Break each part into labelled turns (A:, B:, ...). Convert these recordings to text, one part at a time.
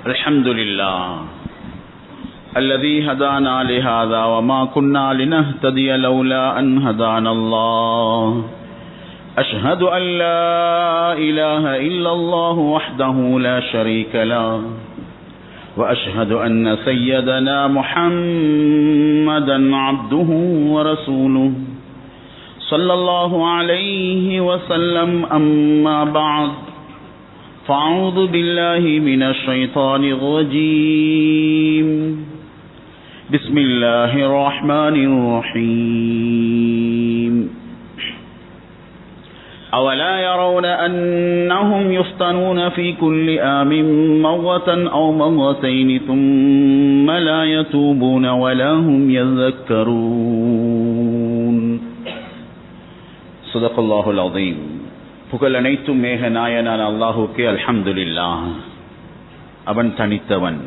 A: الحمد لله الذي هدانا لهذا وما كنا لنهتدي لولا أن هدانا الله أشهد أن لا إله إلا الله وحده لا شريك له وأشهد أن سيدنا محمدا عبده ورسوله صلى الله عليه وسلم أما بعد فأعوذ بالله من الشيطان الرجيم بسم الله الرحمن الرحيم أولا يرون أنهم يفتنون في كل عام مرة أو مرتين ثم لا يتوبون ولا هم يذكرون صدق الله العظيم. புகழ் அனைத்தும் மேக நாயனான அல்லாஹுக்கே அல்ஹம்துலில்லாஹ். அவன் தனித்தவன்,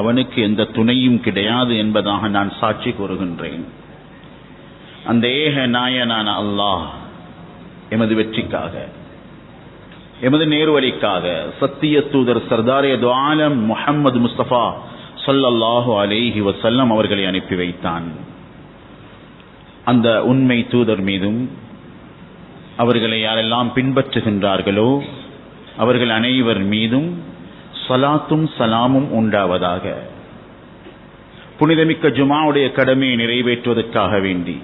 A: அவனுக்கு எந்த துணையும் கிடையாது என்பதாக நான் சாட்சி கூறுகின்றேன். அந்த ஏக நாயனான அல்லாஹ் எமது வெற்றிக்காக, எமது நேர்வழிக்காக சத்திய தூதர் சர்தாரே து ஆலம் முஹம்மது முஸ்தபா ஸல்லல்லாஹு அலைஹி வஸல்லம் அவர்களை அனுப்பி வைத்தான். அந்த உண்மை தூதர் மீதும் அவர்களை யாரெல்லாம் பின்பற்றுகின்றார்களோ அவர்கள் அனைவர் மீதும் ஸலாத்தும் ஸலாமும் உண்டாவதாக. புனிதமிக்க ஜுமாவுடைய கடமையை நிறைவேற்றுவதற்காக வேண்டி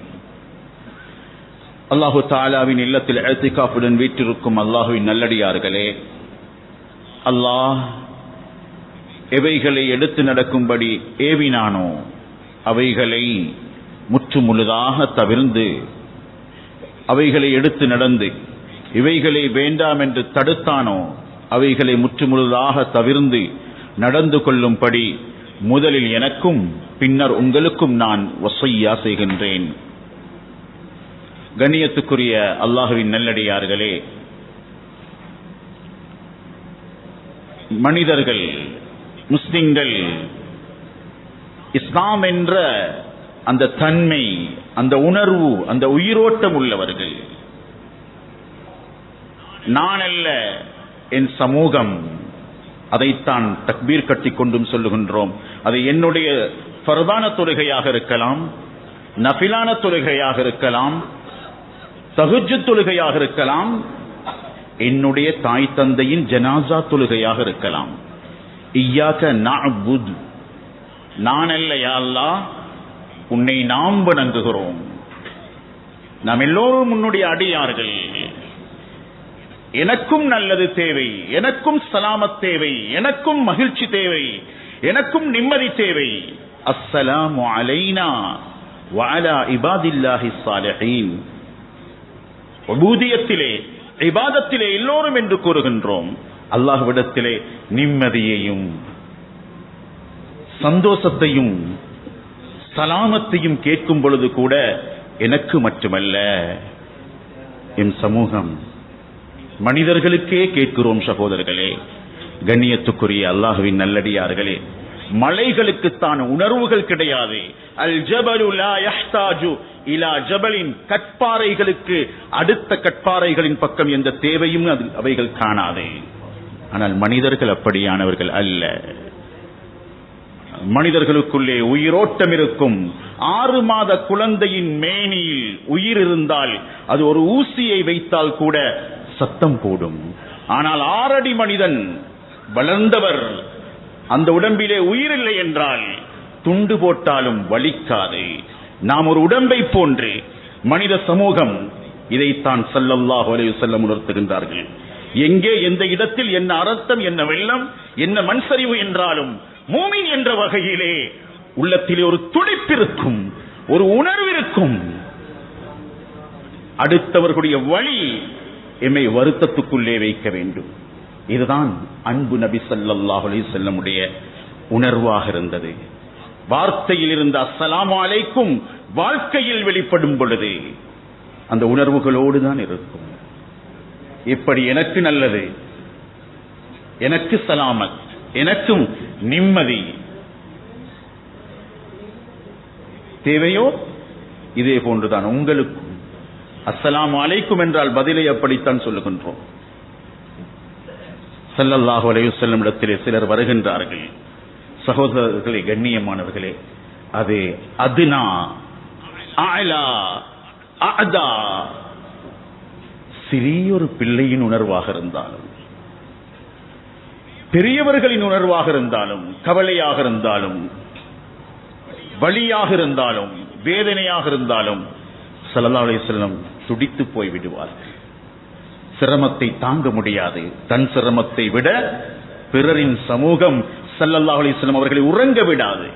A: அல்லாஹு தஆலாவின் இல்லத்தில் இஅ்திகாஃபுடன் வீற்றிருக்கும் அல்லாஹுவின் நல்லடியார்களே, அல்லாஹ் எவைகளை எடுத்து நடக்கும்படி ஏவினானோ அவைகளை முற்றுமுழுதாக தவிர்ந்து, அவைகளை எடுத்து நடந்து இவைகளை வேண்டாம் என்று தடுத்தானோ அவைகளை முற்றுமுழுதாக தவிர்ந்து நடந்து கொள்ளும்படி முதலில் எனக்கும் பின்னர் உங்களுக்கும் நான் வஸய்யா செய்கின்றேன். கண்ணியத்துக்குரிய அல்லாஹுவின் நல்லடியார்களே, மனிதர்கள், முஸ்லிம்கள் இஸ்லாம் என்ற அந்த தன்மை, அந்த உணர்வு, அந்த உயிரோட்டம் உள்ளவர்கள். நான் அல்ல, என் சமூகம், அதைத்தான் தக்பீர் கட்டிக் கொண்டும் சொல்லுகின்றோம். அது என்னுடைய ஃபர்தான தொழுகையாக இருக்கலாம், நஃபிலான தொழுகையாக இருக்கலாம், தஹஜ்ஜுத் தொழுகையாக இருக்கலாம், என்னுடைய தாய் தந்தையின் ஜனாசா தொழுகையாக இருக்கலாம். இய்யாக நஅ்புது, நான் அல்ல யா அல்லாஹ், உன்னை நாம் வணங்குகிறோம். நாம் எல்லோரும் உன்னுடைய அடியார்கள். எனக்கும் நல்லது தேவை, எனக்கும் சலாமத் தேவை, எனக்கும் மகிழ்ச்சி தேவை, எனக்கும் நிம்மதி தேவை. அஸ்ஸலாமு அலைனா வ அலா இபாதில்லாஹிஸ் ஸாலிஹீன். உபூதியத்திலே, இபாதத்திலே எல்லோரும் என்று கூறுகின்றோம். அல்லாஹ்விடத்திலே நிம்மதியையும் சந்தோஷத்தையும் சலாமத்தையும் கேட்கும் பொழுது கூட எனக்கு மட்டுமல்ல, என் சமூகம், மனிதர்களுக்கே கேட்கிறோம். சகோதரர்களே, கண்ணியத்துக்குரிய அல்லாஹுவின் நல்லடியார்களே, மலைகளுக்குத்தான் உணர்வுகள் கிடையாது. அல் ஜபலு லா யஹ்தாஜு இலா ஜபலின், கற்பாறைகளுக்கு அடுத்த கற்பாறைகளின் பக்கம் எந்த தேவையும் அவைகள் காணாது. ஆனால் மனிதர்கள் அப்படியானவர்கள் அல்ல. மனிதர்களுக்குள்ளே உயிரோட்டம் இருக்கும். 6 மாத குழந்தையின் மேனியில் உயிர் இருந்தால் அது ஒரு ஊசியை வைத்தால் கூட சத்தம் போடும். ஆனால் 6 அடி மனிதன் வளர்ந்தவர், அந்த உடம்பிலே உயிர் இல்லை என்றால் துண்டு போட்டாலும் வலிக்காது. நாம் ஒரு உடம்பை போன்று மனித சமூகம். இதைத்தான் ஸல்லல்லாஹு அலைஹி வஸல்லம் உணர்த்துகின்றார்கள். எங்கே எந்த இடத்தில் என்ன அர்த்தம், என்ன வெள்ளம், என்ன மண் சரிவு என்றாலும் மூமின் என்ற வகையிலே உள்ளத்திலே ஒரு துடிப்பிருக்கும், ஒரு உணர்வு இருக்கும். அடுத்தவர்களுடைய வழி எம்மை வருத்தத்துக்குள்ளே வைக்க வேண்டும். இதுதான் அன்பு நபி ஸல்லல்லாஹு அலைஹி வஸல்லம் உடைய உணர்வாக இருந்தது. வார்த்தையில் இருந்த அஸ்ஸலாமு அலைக்கும் வாழ்க்கையில் வெளிப்படும் பொழுது அந்த உணர்வுகளோடு தான் இருக்கும். இப்படி எனக்கு நல்லது, எனக்கு சலாமத், எனக்கும் நிம்மதி தேவையோ இதே போன்றுதான் உங்களுக்கும். அஸ்ஸலாமு அலைக்கும் என்றால் பதிலை அப்படித்தான் சொல்லுகின்றோம். ஸல்லல்லாஹு அலைஹி வஸல்லம் இடத்திலே சிலர் வருகின்றார்கள். சகோதரர்களே, கண்ணியமானவர்களே, அது அதுனா அலா அஅதா சிறியொரு பிள்ளையின் உணர்வாக இருந்தாலும், பெரியவர்களின் உணர்வாக இருந்தாலும், கவலையாக இருந்தாலும், வலியாக இருந்தாலும், வேதனையாக இருந்தாலும் ஸல்லல்லாஹு அலைஹி வஸல்லம் துடித்து போய் விடுவார்கள். சிரமத்தை தாங்க முடியாது. தன் சிரமத்தை விட பிறரின் சமூகம் ஸல்லல்லாஹு அலைஹி வஸல்லம் அவர்களை உறங்க விடாது.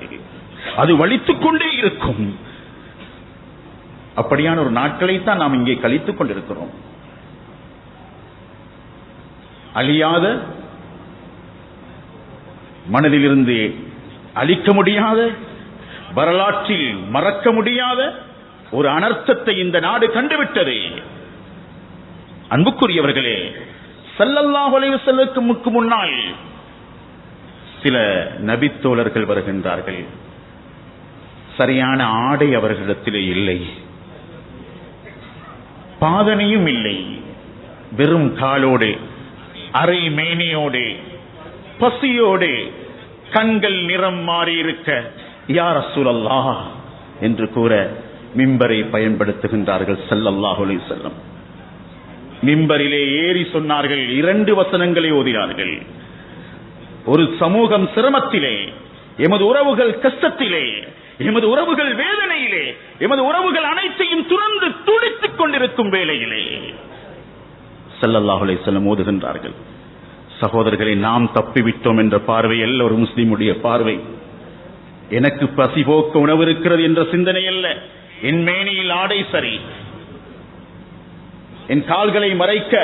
A: அது வலித்துக் கொண்டே இருக்கும். அப்படியான ஒரு நாட்களைத்தான் நாம் இங்கே கழித்துக் கொண்டிருக்கிறோம். அழியாத, மனதிலிருந்து அழிக்க முடியாத, வரலாற்றில் மறக்க முடியாத ஒரு அனர்த்தத்தை இந்த நாடு கண்டுவிட்டது. அன்புக்குரியவர்களே, ஸல்லல்லாஹு அலைஹி வஸல்லமுக்கு முன்னால் சில நபித்தோழர்கள் வருகின்றார்கள். சரியான ஆடை அவர்களிடத்திலே இல்லை, பாதனையும் இல்லை, வெறும் காலோடு, அரை மேனியோடு, பசியோடு, கண்கள் நிறம் மாறி இருக்க யா ரசூலல்லாஹ் என்று கூற மிம்பரை பயன்படுத்துகின்றார்கள் ஸல்லல்லாஹு அலைஹி வஸல்லம். மிம்பரிலே ஏறி சொன்னார்கள், 2 வசனங்களை ஓதினார்கள். ஒரு சமூகம் சிரமத்திலே, எமது உறவுகள் கஷ்டத்திலே, எமது உறவுகள் வேதனையிலே, எமது உறவுகள் அனைத்தையும் துறந்து துடித்துக் கொண்டிருக்கும் வேளையிலே ஸல்லல்லாஹு அலைஹி வஸல்லம் ஓதுகின்றார்கள். சகோதரர்களை, நாம் தப்பிவிட்டோம் என்ற பார்வை அல்ல ஒரு முஸ்லிமுடைய பார்வை. எனக்கு பசி போக்க உணவு இருக்கிறது என்ற சிந்தனை அல்ல. என் மேனியில் ஆடை சரி, என் கால்களை மறைக்க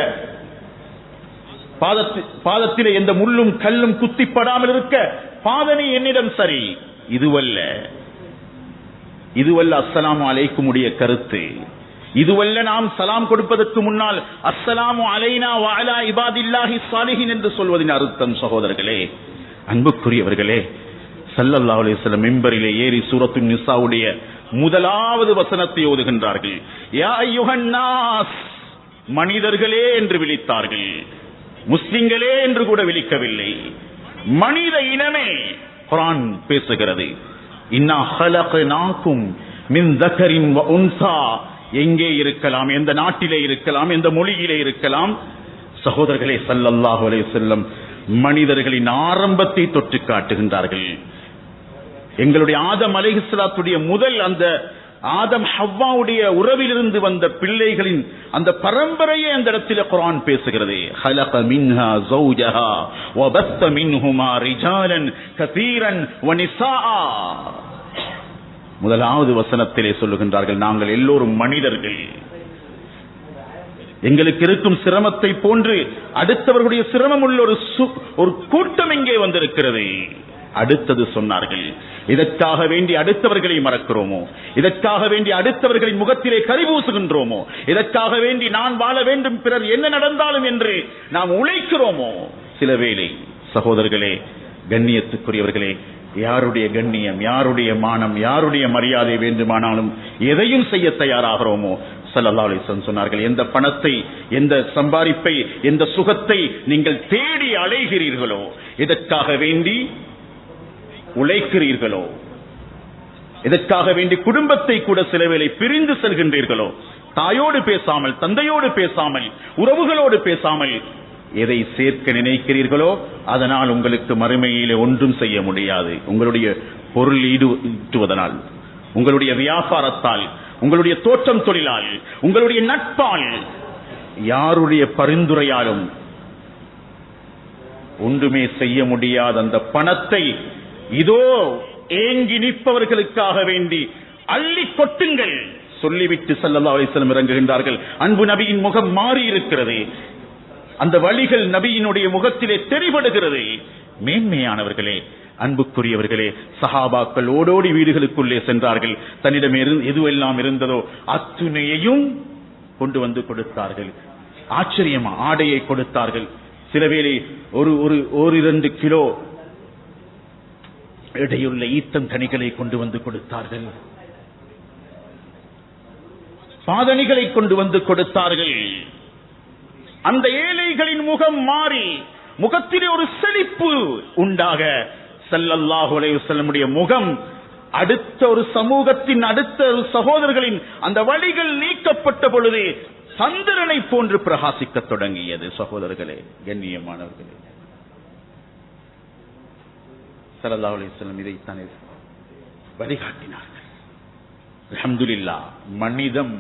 A: பாதத்திலே எந்த முள்ளும் கல்லும் குத்திப்படாமல் இருக்க பாதனை என்னிடம் சரி. இதுவல்ல அஸ்ஸலாமு அலைக்கும் உடைய கருத்து. இதுவல்ல நாம் சலாம் கொடுப்பதற்கு முன்னால் அஸ்ஸலாமு அலைனா வ அலா இபாதில்லாஹி ஸாலிஹீன் என்று சொல்வதின் அர்த்தம். சகோதரர்களே, அன்புக்குரியவர்களே, ஸல்லல்லாஹு அலைஹி வஸல்லம் மிம்பரிலே ஏறி சூரத்துன் நிசாவுடைய முதலாவது வசனத்தை ஓதுகின்றார்கள். யா அய்யுஹன் நாஸ், மனிதர்களே என்று விழித்தார்கள். முஸ்லிம்களே என்று கூட விழிக்கவில்லை. மனித இனமே குர்ஆன் பேசுகிறது. இன்னா ஹலக்னாகும் மின் தக்கரின் வ உன்சா. எங்கே இருக்கலாம், எந்த நாட்டிலே இருக்கலாம், எந்த மொழியிலே இருக்கலாம். சகோதரர்களே, ஸல்லல்லாஹு அலைஹி வஸல்லம் மனிதர்களின் ஆரம்பத்தை தொட்டு காட்டுகின்றார்கள். எங்களுடைய ஆதம் அலைஹிஸ்ஸலாத்துடைய முதல் அந்த ஆதம் ஹவ்வாவுடைய உறவிலிருந்து வந்த பிள்ளைகளின் அந்த பரம்பரையை அந்த இடத்தில் குர்ஆன் பேசுகிறது. خلق منها زوجها وبث منهما رجالا كثيرا ونساء. முதலாவது வசனத்திலே சொல்லுகின்றார்கள், நாங்கள் எல்லோரும் மனிதர்கள். எங்களுக்கு இருக்கும் சிரமத்தை போன்று அடுத்தவர்களுடைய சிரமம் உள்ள ஒரு கூட்டம் இங்கே வந்திருக்கிறது. அடுத்தது சொன்னார்கள், இதற்காக வேண்டி அடுத்தவர்களை மறக்கிறோமோ, இதற்காக வேண்டி அடுத்தவர்களின் முகத்திலே கரிபூசுகின்றோமோ, இதற்காக வேண்டி நான் வாழ வேண்டும், பிறர் என்ன நடந்தாலும் என்று நாம் உழைக்கிறோமோ. சில வேளை சகோதரர்களே, கண்ணியத்துக்குரியவர்களே, யாருடைய கண்ணியம், யாருடைய மானம், யாருடைய மரியாதை வேண்டுமானாலும் எதையும் செய்ய தயாராகிறோமோ, ஸல்லல்லாஹு அலைஹி வஸல்லம் சொன்னார்கள், எந்த பணத்தை, எந்த சம்பாதிப்பை, எந்த சுகத்தை நீங்கள் தேடி அலைகிறீர்களோ, இதற்காக வேண்டி உழைக்கிறீர்களோ, இதற்காக வேண்டி குடும்பத்தை கூட சில வேளை பிரிந்து செல்கின்றீர்களோ, தாயோடு பேசாமல், தந்தையோடு பேசாமல், உறவுகளோடு பேசாமல் எதை சேர்க்க நினைக்கிறீர்களோ அதனால் உங்களுக்கு மறுமையிலே ஒன்றும் செய்ய முடியாது. உங்களுடைய பொருள் ஈட்டுவதனால், உங்களுடைய வியாபாரத்தால், உங்களுடைய தோற்றம் தொழிலால், உங்களுடைய நட்பால், யாருடைய பரிந்துரையாலும் ஒன்றுமே செய்ய முடியாத அந்த பணத்தை இதோ ஏங்கி நிற்பவர்களுக்காக வேண்டி அள்ளி கொட்டுங்கள் சொல்லிவிட்டு ஸல்லல்லாஹு அலைஹி வஸல்லம் இறங்குகின்றார்கள். அன்பு நபியின் முகம் மாறி இருக்கிறது. அந்த வழிகள் நபியினுடைய முகத்திலே தெரிபடுகிறது. மேன்மையானவர்களே, அன்புக்குரியவர்களே, சஹாபாக்கள் ஓடோடி வீடுகளுக்குள்ளே சென்றார்கள். தன்னிடம் எதுவெல்லாம் இருந்ததோ அத்துணையையும் கொண்டு வந்து கொடுத்தார்கள். ஆச்சரியமா ஆடையை கொடுத்தார்கள். சில வேளை ஒரு 2 கிலோ எடையுள்ள ஈத்தம் கனிகளை கொண்டு வந்து கொடுத்தார்கள். பாதணிகளை கொண்டு வந்து கொடுத்தார்கள். அந்த ஏழைகளின் முகம் மாறி முகத்திலே ஒரு செழிப்பு உண்டாக ஸல்லல்லாஹு அலைஹி வஸல்லமுடைய முகம் அடுத்த ஒரு சமூகத்தின் அடுத்த ஒரு சகோதரர்களின் அந்த வழிகள் நீக்கப்பட்ட பொழுது சந்திரனை போன்று பிரகாசிக்க தொடங்கியது. சகோதரர்களே, கண்ணியமானவர்களே, ஸல்லல்லாஹு அலைஹி வஸல்லம் இதைத்தானே வழிகாட்டினார்கள். அல்ஹம்துலில்லாஹ், மனிதம்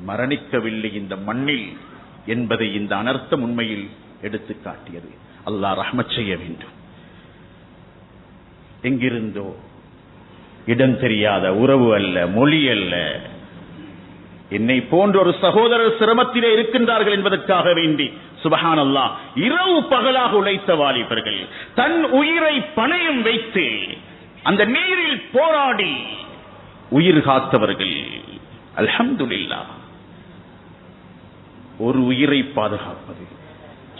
A: மரணிக்கவில்லை இந்த மண்ணில் என்பதை இந்த அனர்த்தம் உண்மையில் எடுத்து காட்டியது. அல்லாஹ் ரஹ்மத் செய்ய வேண்டும். எங்கிருந்தோ இடம் தெரியாத, உறவு அல்ல, மொழி அல்ல, என்னை போன்ற ஒரு சகோதரர் சிரமத்திலே இருக்கின்றார்கள் என்பதற்காக வேண்டி சுப்ஹானல்லாஹ் இரவு பகலாக உழைத்த வாலிபர்கள், தன் உயிரை பணயம் வைத்து அந்த நீரில் போராடி உயிர் காத்தவர்கள். அல்ஹம்துலில்லாஹ், ஒரு உயிரை பாதுகாப்பது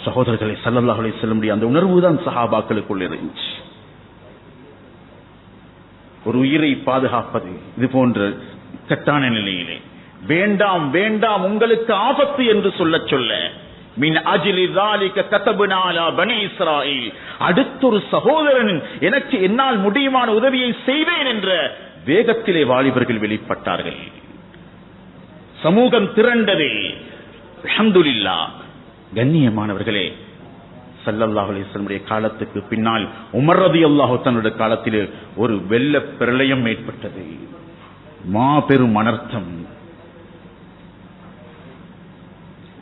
A: சகோதரர்களை ஸல்லல்லாஹு அலைஹி வஸல்லம் அந்த உணர்வுதான் சஹாபாக்களுக்குள் இருந்துச்சு. ஒரு உயிரை பாதுகாப்பது இது போன்ற கட்டான நிலையிலே வேண்டாம் வேண்டாம் உங்களுக்கு ஆபத்து என்று சொல்ல மின் அஜ்லி ذلك كتبنا على بني اسرائيل, அடுத்தொரு சகோதரன் எனக்கு என்னால் முடியுமான உதவியை செய்வேன் என்ற வேகத்திலே வாலிபர்கள் வெளிப்பட்டார்கள். சமூகம் திரண்டது. அல்ஹம்துலில்லாஹ், கண்ணியமானவர்களே, ஸல்லல்லாஹு அலைஹி வஸல்லம் காலத்துக்கு பின்னால் உமர் ரலியல்லாஹு தன்னுடைய காலத்திலே ஒரு வெள்ள பிரளயம் ஏற்பட்டது. மாபெரும் அனர்த்தம்.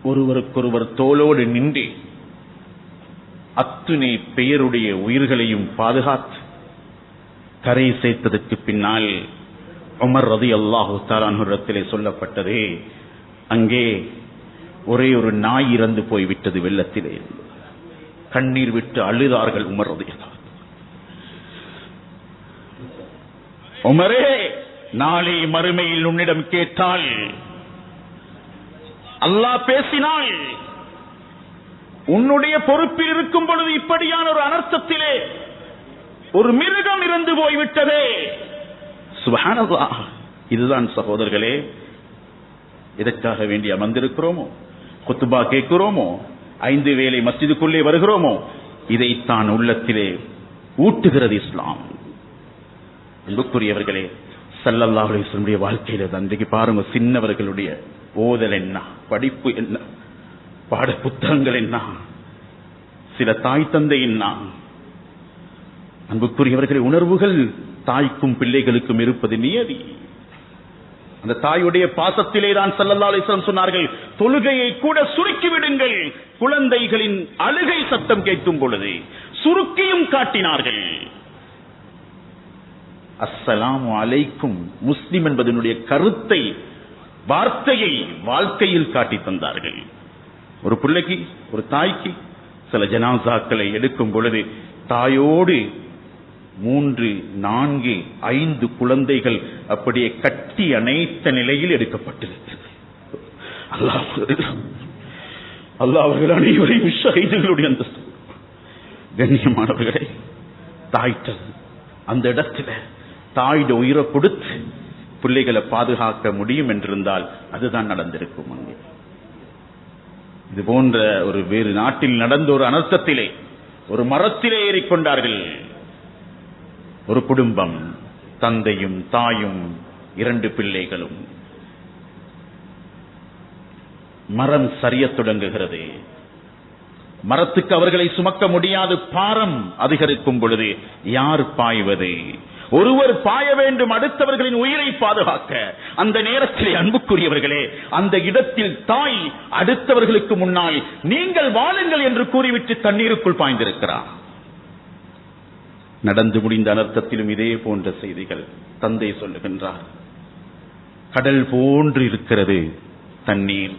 A: ஒருவருக்கொருவர் தோளோடு நின்று அத்துணை பெயருடைய உயிர்களையும் பாதுகாத்து கரை சேர்த்ததற்கு பின்னால் உமர் ரலியல்லாஹு தஆலா அன்ஹு சொல்லப்பட்டது, அங்கே ஒரே ஒரு நாய் இறந்து போய்விட்டது வெள்ளத்திலே. கண்ணீர் விட்டு அழுதார்கள் உமர் ரலியல்லாஹு. உமரே, நாளை மறுமையில் உன்னிடம் கேட்டால், அல்லாஹ் பேசினால், உன்னுடைய பொறுப்பில் இருக்கும் பொழுது இப்படியான ஒரு அனர்த்தத்திலே ஒரு மிருகம் இறந்து போய்விட்டதே. சுப்ஹானல்லாஹ், இதுதான் சகோதரர்களே இதற்காக வேண்டி அமர்ந்திருக்கிறோமோ, குத்துபா கேட்கிறோமோ, 5 வேளை மஸ்ஜிதுக்குள்ளே வருகிறோமோ, இதைத்தான் உள்ளத்திலே ஊட்டுகிறது இஸ்லாம். அன்புக்குரியவர்களே, ஸல்லல்லாஹு அலைஹி வஸல்லம் வாழ்க்கையில அன்றைக்கு பாருங்க, சின்னவர்களுடைய ஓதல் என்ன, படிப்பு என்ன, பாட புத்தகங்கள் என்ன, சில தாய் தந்தை என்ன. அன்புக்குரியவர்களே, உணர்வுகள் தாய்க்கும் பிள்ளைகளுக்கும் இருப்பது நியதி. அந்த தாயுடைய பாசத்திலே தான் ஸல்லல்லாஹு அலைஹி வஸல்லம் சொன்னார்கள், தொழுகையை கூட சுருக்கி விடுங்கள். குழந்தைகளின் அழுகை சத்தம் கேட்கும் பொழுது சுருக்கியும் காட்டினார்கள். அஸ்ஸலாமு அலைக்கும், முஸ்லிம் என்பதனுடைய கருத்தை, வார்த்தையை வாழ்க்கையில் காட்டி தந்தார்கள். ஒரு பிள்ளைக்கு, ஒரு தாய்க்கு சில ஜனாசாக்களை எடுக்கும் பொழுது தாயோடு 3, 4, 5 குழந்தைகள் அப்படியே கட்டி அணைத்த நிலையில் எடுக்கப்பட்டிருக்கிறது. அல்லாஹ் அவர்கள் அனைவரையும் ஷஹீதுகளுடைய அந்தஸ்து. கண்ணியமானவர்களே, தாய்கள் அந்த இடத்துல தாயோட உயிரை கொடுத்து பிள்ளைகளை பாதுகாக்க முடியும் என்றிருந்தால் அதுதான் நடந்திருக்கும். அங்கே இது போன்ற ஒரு வேறு நாட்டில் நடந்த ஒரு அனர்த்தத்திலே ஒரு மரத்திலே ஏறிக்கொண்டார்கள். ஒரு குடும்பம், தந்தையும் தாயும் 2 பிள்ளைகளும். மரம் சரியத் தொடங்குகிறது. மரத்துக்கு அவர்களை சுமக்க முடியாது. பாரம் அதிகரிக்கும் பொழுது யார் பாய்வது? ஒருவர் பாய வேண்டும், அடுத்தவர்களின் உயிரை பாதுகாக்க. அந்த நேரத்தில் அன்புக்குரியவர்களே, அந்த இடத்தில் தாய் அடுத்தவர்களுக்கு முன்னால் நீங்கள் வாழுங்கள் என்று கூறிவிட்டு தண்ணீருக்குள் பாய்ந்திருக்கிறார். நடந்து முடிந்த அனர்த்தத்திலும் இதே போன்ற செய்திகள். தந்தை சொல்லுகின்றார், கடல் போன்று இருக்கிறது தண்ணீர்,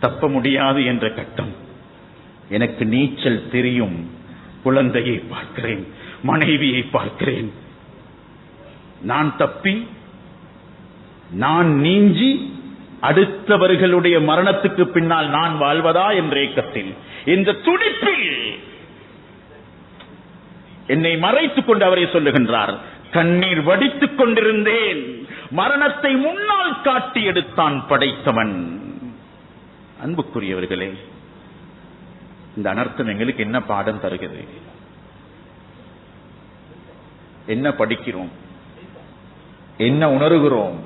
A: தப்ப முடியாது என்ற கட்டம். எனக்கு நீச்சல் தெரியும். குழந்தையை பார்க்கிறேன், மனைவியை பார்க்கிறேன். நான் தப்பி, நான் நீஞ்சி அடுத்தவர்களுடைய மரணத்துக்கு பின்னால் நான் வாழ்வதா என்ற ஏக்கத்தில், இந்த துடிப்பில் என்னை மறைத்துக் கொண்டு அவரை சொல்லுகின்றார், கண்ணீர் வடித்துக் கொண்டிருந்தேன். மரணத்தை முன்னால் காட்டி எடுத்தான் படைத்தவன். அன்புக்குரியவர்களே, இந்த அனர்த்தம் எங்களுக்கு என்ன பாடம் தருகிறது? என்ன படிக்கிறோம்? என்ன உணர்கிறோம்?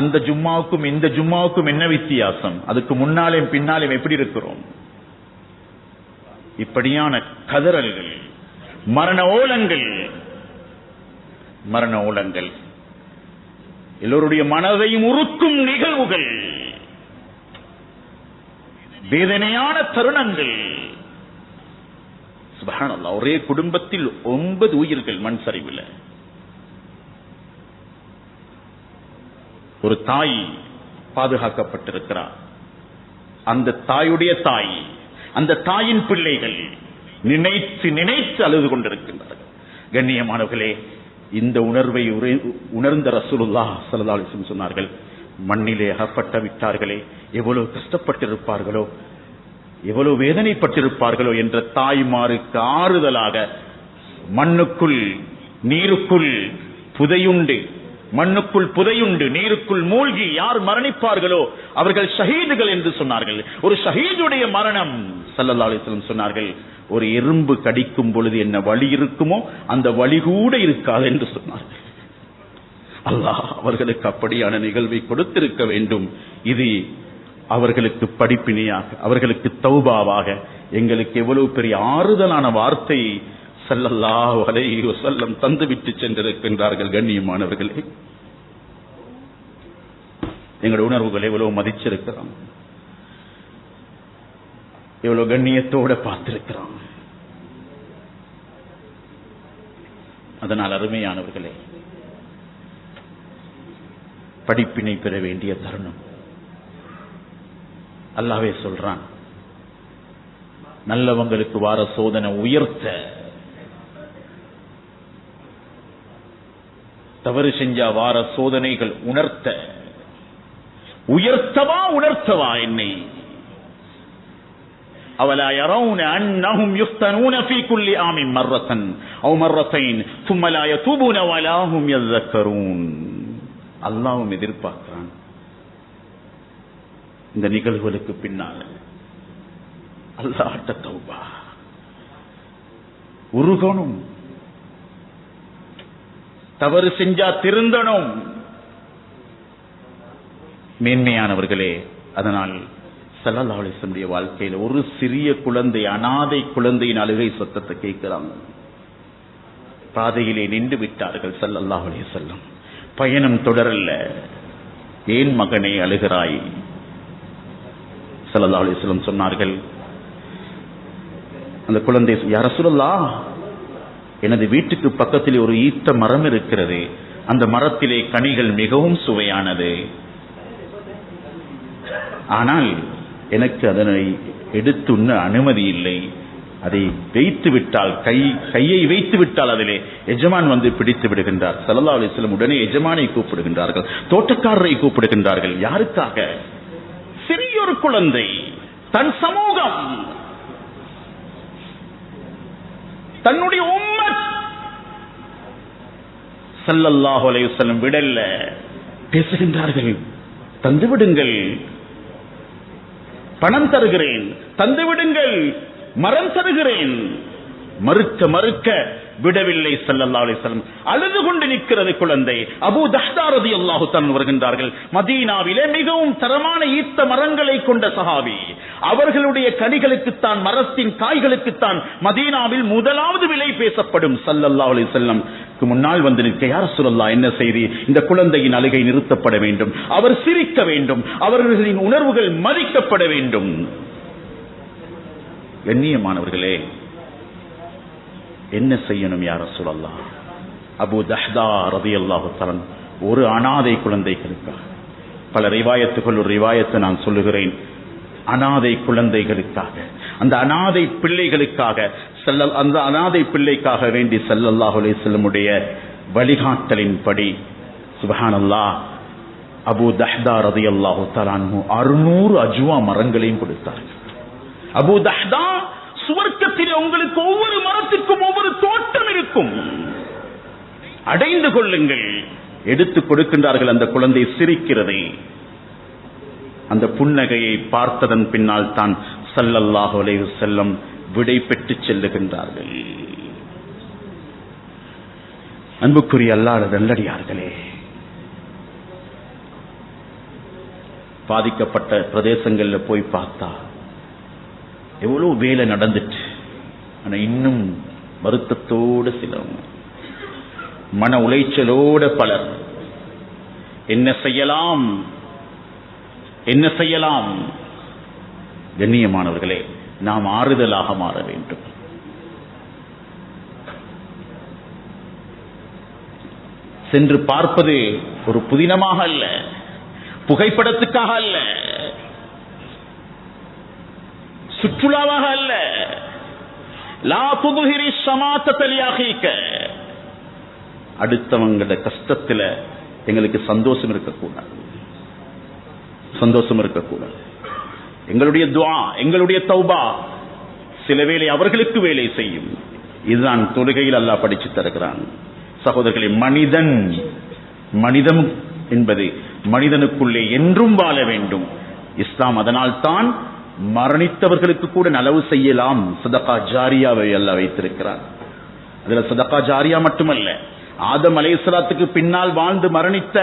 A: அந்த ஜும்மாவுக்கும் இந்த ஜும்மாவுக்கும் என்ன வித்தியாசம்? அதுக்கு முன்னாலேயும் பின்னாலேயும் எப்படி இருக்கிறோம்? இப்படியான கதறல்கள், மரண ஓலங்கள், எல்லோருடைய மனதையும் உருக்கும் நிகழ்வுகள், வேதனையான தருணங்கள். சுப்ஹானல்லாஹ், ஒரே குடும்பத்தில் 9 உயிர்கள் மண் சரிவில். ஒரு தாய் பாதுகாக்கப்பட்டிருக்கிறார். அந்த தாயுடைய தாய், அந்த தாயின் பிள்ளைகள் நினைத்து நினைத்து அழுது கொண்டிருக்கின்றார்கள். கண்ணியமானவர்களே, இந்த உணர்வை உணர்ந்த ரசூலுல்லாஹ் ஸல்லல்லாஹு அலைஹி வஸல்லம் சொன்னார்கள், மண்ணிலே அகப்பட்டு விட்டார்களே, எவ்வளவு கஷ்டப்பட்டிருப்பார்களோ, எவ்வளவு வேதனைப்பட்டிருப்பார்களோ என்ற தாய்மாருக்கு ஆறுதலாக மண்ணுக்குள் நீருக்குள் புதையுண்டு, மண்ணுக்குள் புதையுண்டு நீருக்குள் மூழ்கி யார் மரணிப்பார்களோ அவர்கள் ஷஹீதுகள் என்று சொன்னார்கள். ஒரு ஷஹீதுடைய மரணம் ஸல்லல்லாஹு அலைஹி வஸல்லம் சொன்னார்கள், ஒரு எறும்பு கடிக்கும் பொழுது என்ன வலி இருக்குமோ அந்த வலி கூட இருக்காது என்று சொன்னார்கள். அல்லாஹ் அவர்களுக்கு அப்படியான நிகழ்வை கொடுத்திருக்க வேண்டும். இது அவர்களுக்கு படிப்பினையாக, அவர்களுக்கு தௌபாவாக, எங்களுக்கு எவ்வளவு பெரிய ஆறுதலான வார்த்தை ஸல்லல்லாஹு அலைஹி வஸல்லம் தந்துவிட்டு சென்றிருக்கின்றார்கள். கண்ணியமானவர்களே, எங்களுடைய உணர்வுகளை எவ்வளவு மதிச்சிருக்கிறோம், எவ்வளவு கண்ணியத்தோட பார்த்திருக்கிறோம். அதனால் அருமையானவர்களே, படிப்பினை பெற வேண்டிய தருணம். அல்லாஹ்வே சொல்றான், நல்லவங்களுக்கு வார சோதனை உயர்த்த, தவறு செஞ்சா வார சோதனைகள் உணர்த்த. உணர்த்தவா என்னை? அவலா யரவுன அன்னஹும் யுஃப்தனூன ஃபீ குல்லி ஆமின் மர்ரத்தன் அவ் மர்ரத்தைன் ثم لا يتوبون ولا هم يذكرون. அல்லாஹ்வும் எதிர்பார்க்கிறான் இந்த நிகழ்வுகளுக்கு பின்னால அல்லாஹ்ட்ட தௌபா உருகணும், தவறு செஞ்சா திருந்தணும். மேன்மையானவர்களே, அதனால் ஸல்லல்லாஹு அலைஹி வஸல்லம் வாழ்க்கையில ஒரு சிறிய குழந்தை, அனாதை குழந்தையின் அழுகை சத்தத்தை கேட்கிறாங்க. பாதையிலே நின்று விட்டார்கள் ஸல்லல்லாஹு அலைஹி வஸல்லம். பயணம் தொடரல்ல. ஏன் மகனே அழுகிறாய்? ஸல்லல்லாஹு அலைஹி வஸல்லம் சொன்னார்கள், அந்த குழந்தை, யா ரசூலல்லாஹ், எனது வீட்டுக்கு பக்கத்தில் ஒரு ஈத்த மரம் இருக்கிறது, அந்த மரத்திலே கனிகள் மிகவும் சுவையானது, ஆனால் எனக்கு அதனை எடுத்து உண்ண அனுமதி இல்லை. அதை வைத்து விட்டால், கையை வைத்து விட்டால் அதிலே எஜமான் வந்து பிடித்து விடுகின்றார். ஸல்லல்லாஹு அலைஹி வஸல்லம் உடனே எஜமானை கூப்பிடுகின்றார்கள், தோட்டக்காரரை கூப்பிடுகின்றார்கள். யாருக்காக? சிறிய ஒரு குழந்தை, தன் சமூகம், தன்னுடைய உம்மத். ஸல்லல்லாஹு அலைஹி வஸல்லம் விடல்ல, பேசுகின்றார்கள், தந்து விடுங்கள், பணம் தருகிறேன், தந்து விடுங்கள், மரம் தருகிறேன். மறுக்க விடவில்லை ஸல்லல்லாஹு அலைஹி வஸல்லம். அழுது கொண்டு நிற்கிறது குழந்தை. அபூ தஹ்தா ரலியல்லாஹு தஆலா வருகின்றார்கள். மதீனாவிலே மிகவும் தரமான ஈத்த மரங்களை கொண்ட சஹாபி. அவர்களுடைய கனிகளுக்குத்தான், மரத்தின் காய்களுக்குத்தான் மதீனாவில் முதலாவது விலை பேசப்படும். ஸல்லல்லாஹு அலைஹி வஸல்லம் முன்னால் வந்து நிற்க, யா ரசூலல்லாஹ், என்ன செய்தி? இந்த குழந்தையின் அழுகை நிறுத்தப்பட வேண்டும், அவர் சிரிக்க வேண்டும், அவர்களின் உணர்வுகள் மதிக்கப்பட வேண்டும். கண்ணியமானவர்களே, என்ன செய்யணும் யா ரசூலல்லாஹ்? அபூ தஹ்தா ரலியல்லாஹு தஆலா ஒரு அனாதை குழந்தைகளுக்காக, பல ரிவாயத்துகள், ஒரு ரிவாயத்தை நான் சொல்லுகிறேன், அனாதை குழந்தைகளுக்காக, அந்த அனாதை பிள்ளைகளுக்காக, அந்த அனாதை பிள்ளைக்காக வேண்டி ஸல்லல்லாஹு அலைஹி வஸல்லமுடைய வழிகாட்டலின்படி சுப்ஹானல்லாஹ், அபூ தஹ்தா ரலியல்லாஹு தஆலா 600 அஜ்வா மரங்களையும் கொடுத்தார்கள். அபூ தஹ்தா, சுவர்க்கத்திலே உங்களுக்கு ஒவ்வொரு மரத்திற்கும் ஒவ்வொரு தோட்டம் இருக்கும், அடைந்து கொள்ளுங்கள். எடுத்துக் கொடுக்கின்றார்கள். அந்த குழந்தை சிரிக்கிறது. அந்த புன்னகையை பார்த்ததன் பின்னால் தான் ஸல்லல்லாஹு அலைஹி வஸல்லம் விடை பெற்று செல்லுகின்றார்கள். அன்புக்குரிய அல்லாஹ்வுடைய நல்லடியார்களே, பாதிக்கப்பட்ட பிரதேசங்கள்ல போய் பார்த்தா எவ்வளவு வேலை நடந்துட்டு, ஆனா இன்னும் வருத்தத்தோடு சிலவங்க, மன உளைச்சலோட பலர் என்ன செய்யலாம் என்ன செய்யலாம். கண்ணியமானவர்களே, நாம் ஆறுதலாக மாற வேண்டும். சென்று பார்ப்பது ஒரு புதினமாக அல்ல, புகைப்படத்துக்காக அல்ல, சுற்றுலாவாக அல்ல. லா துபுஹிரி ஸமாத்தத லிஅஹீக. அடுத்தவங்களோட கஷ்டத்துல எங்களுக்கு சந்தோஷம் இருக்கக்கூடாது, சந்தோஷம் இருக்கக்கூடாது. எங்களுடைய துஆ, எங்களுடைய தௌபா சில வேளை அவர்களுக்கு வேலை செய்யும். இதுதான் தொழுகையில் அல்லாஹ் படிச்சு தருகிறான். சகோதரர்களே, மனிதம் என்பது மனிதனுக்குள்ளே என்றும் வாழ வேண்டும். இஸ்லாம் அதனால் தான் மரணித்தவர்களுக்கு கூட நலவு செய்யலாம் சதகா ஜாரியாவை அல்லாஹ் வைத்திருக்கிறார். அதுல சதகா ஜாரியா மட்டுமல்ல, ஆதம் அலைஹிஸ்ஸலாத்துக்கு பின்னால் வாழ்ந்து மரணித்த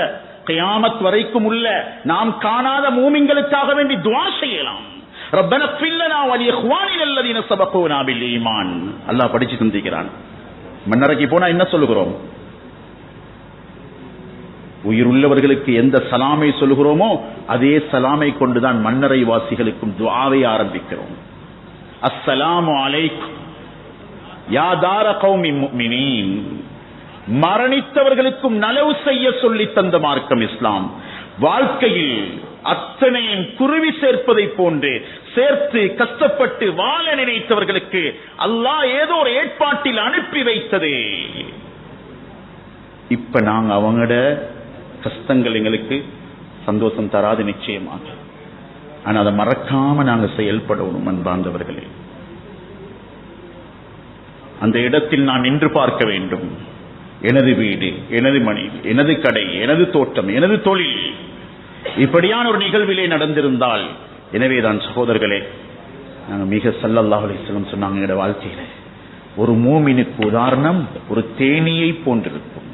A: கியாமத் வரைக்கும் உள்ள நாம் காணாத மூமின்களுக்காக வேண்டி துஆ செய்யலாம். ரப்பனா ஃபில் லனா வ லிஇக்வானினா அல்லதீன சபகூனா பில் ஈமான். அல்லாஹ் படிச்சு தந்திக்கிறான். மன்னரைக்கு போனா என்ன சொல்லுகிறோம்? உயிருள்ளவர்களுக்கு எந்த சலாமை சொல்கிறோமோ அதே சலாமை கொண்டுதான் மன்னரை வாசிகளுக்கும் துஆவை ஆரம்பிக்கிறோம். அஸ்ஸலாமு அலைக்கும் யா தார கௌமி முஃமினீன். மரணித்தவர்களுக்கும் நலவு செய்ய சொல்லி தந்த மார்க்கம் இஸ்லாம். வாழ்க்கையில் அத்தனையும் குருவி சேர்ப்பதை போன்று சேர்த்து கஷ்டப்பட்டு வாழ நினைத்தவர்களுக்கு அல்லாஹ் ஏதோ ஒரு ஏற்பாட்டில் அனுப்பி வைத்தது. இப்ப நாங்க அவங்களோட கஷ்டங்கள் எங்களுக்கு சந்தோஷம் தராது நிச்சயமாக. ஆனா அதை மறக்காம நாங்க செயல்படணும். அன்பார்ந்தவர்களே, அந்த இடத்தில் நான் நின்று பார்க்க வேண்டும். எனது வீடு, எனது மனைவி, எனது கடை, எனது தோட்டம், எனது தொழில் இப்படியான ஒரு நிகழ்விலே நடந்திருந்தால், எனவேதான் சகோதரர்களே, நாங்க மிக ஸல்லல்லாஹு அலைஹி வஸல்லம் சொன்னாங்க, எங்களுடைய வாழ்க்கையில ஒரு மூமினுக்கு உதாரணம் ஒரு தேனீயை போன்றிருக்கும்.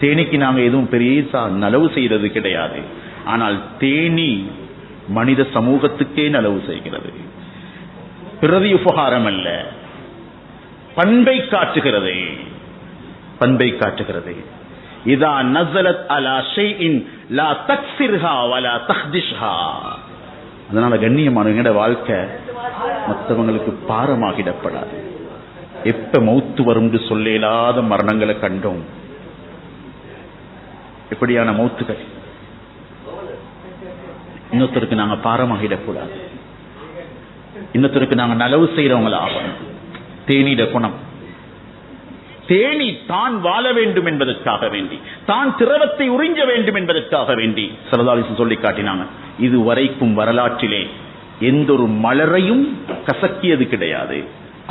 A: தேனிக்கு நாங்க எதுவும் பெரிய நலவு செய்யறது கிடையாது. ஆனால் தேனி மனித சமூகத்துக்கே நலவு செய்கிறது. பிரதி உபகாரம் அல்ல, பண்பை காட்டுகிறது, பண்பை காட்டுகிறது. இதா நஸலத் அலா ஷைஇன் லா தக்ஸிர்ஹா வலா தஹ்திஷ்ஹா. அதனால கண்ணியமான வாழ்க்கை மற்றவங்களுக்கு பாரமாகிடப்படாது. எப்ப மௌத்து வரும் சொல்லலாத மரணங்களை கண்டோம். எப்படியான மௌத்துகள். இன்னொருத்தருக்கு நாங்க பாரமாகிடக்கூடாது, இன்னொருத்தருக்கு நாங்க நலவு செய்யறவங்கள ஆகணும். தேனிட குணம், தேனி தான் வாழ வேண்டும் என்பதற்காக வேண்டி, தான் திரவத்தை உறிஞ்ச வேண்டும் என்பதற்காக வேண்டி ஸல்லல்லாஹு அலைஹி வஸல்லம் சொல்லி காட்டினாங்க. இதுவரைக்கும் வரலாற்றிலே எந்த ஒரு மலரையும் கசக்கியது கிடையாது.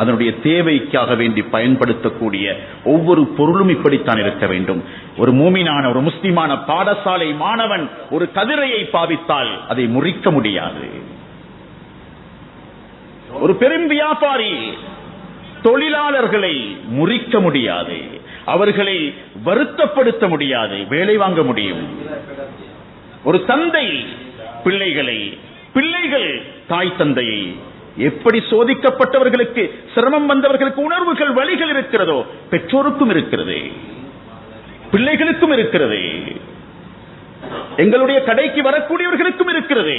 A: அதனுடைய தேவைக்காக வேண்டி பயன்படுத்தக்கூடிய ஒவ்வொரு பொருளும் இப்படித்தான் இருக்க வேண்டும். ஒரு மூமினான, ஒரு முஸ்லிமான பாடசாலை மாணவன் ஒரு கதிரையை பாவித்தால் அதை முறிக்க முடியாது. ஒரு பெரும் வியாபாரி தொழிலாளர்களை முறிக்க முடியாது, அவர்களை வருத்தப்படுத்த முடியாது, வேலை வாங்க முடியும். ஒரு தந்தை பிள்ளைகளை, பிள்ளைகள் தாய் தந்தையை, எப்படி சோதிக்கப்பட்டவர்களுக்கு, சிரமம் வந்தவர்களுக்கு உணர்வுகள், வழிகள் இருக்கிறதோ பெற்றோருக்கும் இருக்கிறது, பிள்ளைகளுக்கும் இருக்கிறது, எங்களுடைய கடைக்கு வரக்கூடியவர்களுக்கும் இருக்கிறது.